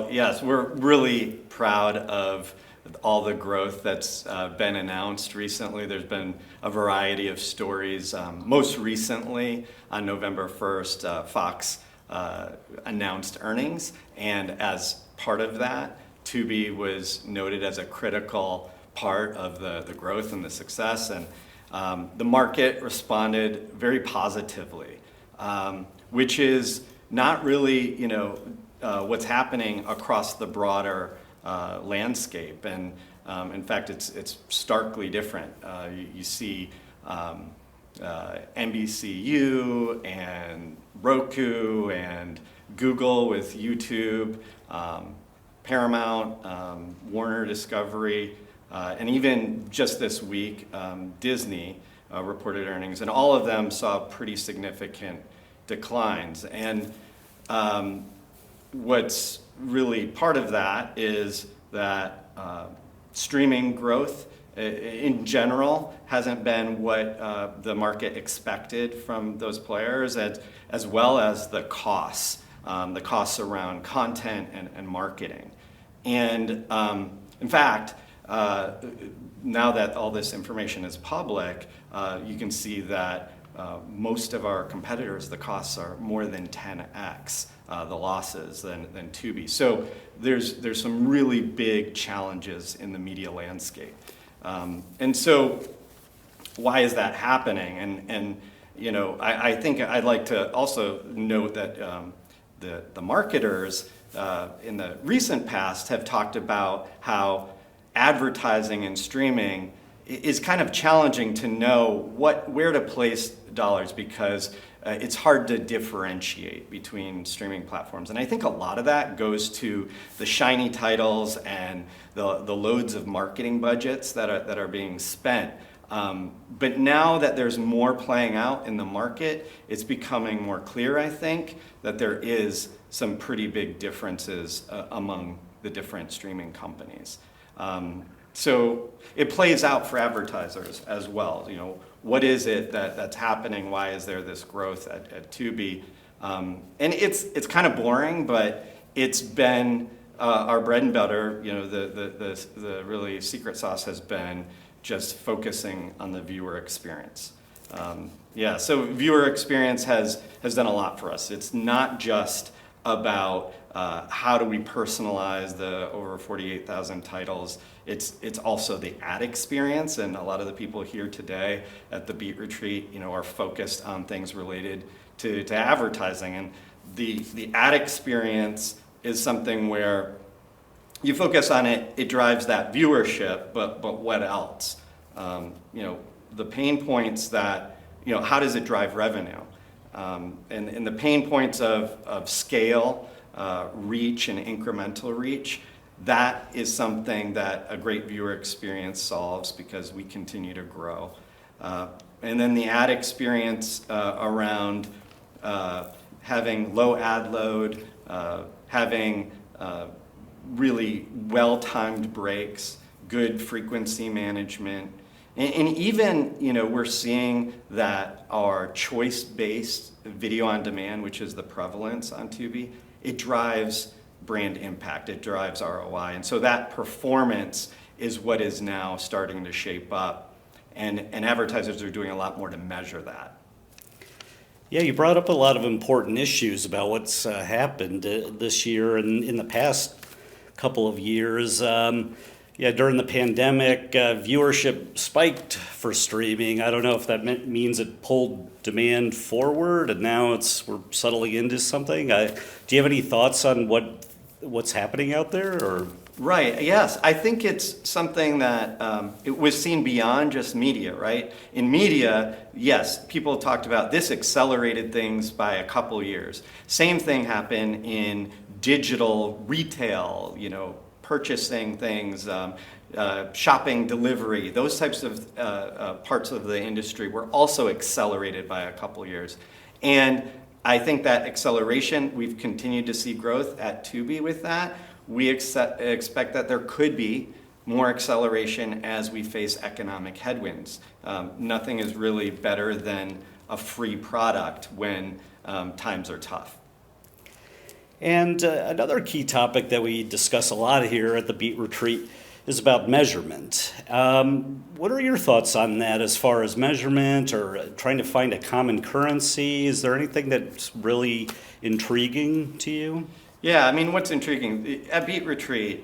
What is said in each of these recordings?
Well, yes, we're really proud of all the growth that's been announced recently. There's been a variety of stories. Most recently, on November 1st, Fox announced earnings, and as part of that, Tubi was noted as a critical part of the growth and the success, and the market responded very positively, which is not really, what's happening across the broader landscape. And in fact, it's starkly different. You see NBCU and Roku and Google with YouTube, Paramount, Warner Discovery, and even just this week, Disney reported earnings, and all of them saw pretty significant declines. And what's really part of that is that streaming growth in general hasn't been what the market expected from those players, as well as the costs around content and marketing. And in fact, now that all this information is public, you can see that most of our competitors, the costs are more than 10x the losses than Tubi. So there's some really big challenges in the media landscape. And so why is that happening? And I think I'd like to also note that the marketers in the recent past have talked about how advertising and streaming is kind of challenging to know where to place dollars, because it's hard to differentiate between streaming platforms. And I think a lot of that goes to the shiny titles and the loads of marketing budgets that are being spent. But now that there's more playing out in the market, it's becoming more clear, I think, that there is some pretty big differences among the different streaming companies. So it plays out for advertisers as well. What is it that's happening? Why is there this growth at Tubi? And it's kind of boring, but it's been our bread and butter. The really secret sauce has been just focusing on the viewer experience. So viewer experience has done a lot for us. It's not just about how do we personalize the over 48,000 titles. It's also the ad experience, and a lot of the people here today at the Beet Retreat, are focused on things related to advertising. And the ad experience is something where you focus on it, it drives that viewership, but what else? The pain points that, how does it drive revenue? And the pain points of scale, reach, and incremental reach, that is something that a great viewer experience solves, because we continue to grow. And then the ad experience around having low ad load, having really well-timed breaks, good frequency management. And even, we're seeing that our choice-based video on demand, which is the prevalence on Tubi, it drives brand impact, it drives ROI. And so that performance is what is now starting to shape up. And advertisers are doing a lot more to measure that. Yeah, you brought up a lot of important issues about what's happened this year and in the past couple of years. During the pandemic, viewership spiked for streaming. I don't know if that means it pulled demand forward, and now we're settling into something. Do you have any thoughts on what's happening out there? Or? Right, yes. I think it's something that it was seen beyond just media, right? In media, yes, people talked about this accelerated things by a couple years. Same thing happened in digital retail, purchasing things, shopping, delivery, those types of parts of the industry were also accelerated by a couple years. And I think that acceleration, we've continued to see growth at Tubi with that. We expect that there could be more acceleration as we face economic headwinds. Nothing is really better than a free product when times are tough. And another key topic that we discuss a lot here at the Beet Retreat is about measurement. What are your thoughts on that as far as measurement or trying to find a common currency? Is there anything that's really intriguing to you? Yeah, I mean, what's intriguing at Beet Retreat,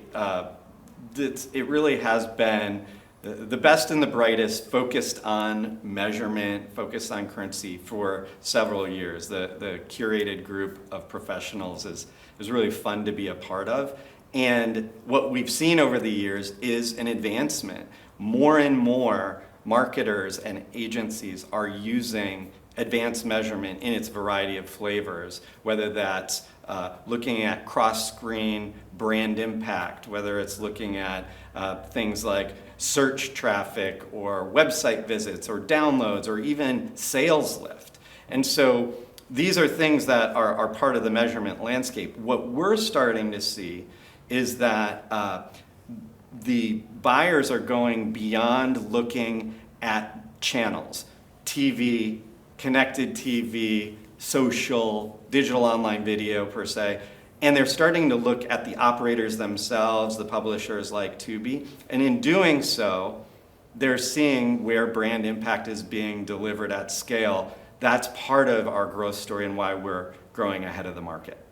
it really has been the best and the brightest focused on measurement, focused on currency for several years. The curated group of professionals is really fun to be a part of. And what we've seen over the years is an advancement. More and more marketers and agencies are using advanced measurement in its variety of flavors, whether that's looking at cross-screen brand impact, whether it's looking at things like search traffic or website visits or downloads or even sales lift. And so these are things that are part of the measurement landscape. What we're starting to see is that the buyers are going beyond looking at channels, TV, connected TV, social, digital online video per se, and they're starting to look at the operators themselves, the publishers like Tubi, and in doing so, they're seeing where brand impact is being delivered at scale. That's part of our growth story and why we're growing ahead of the market.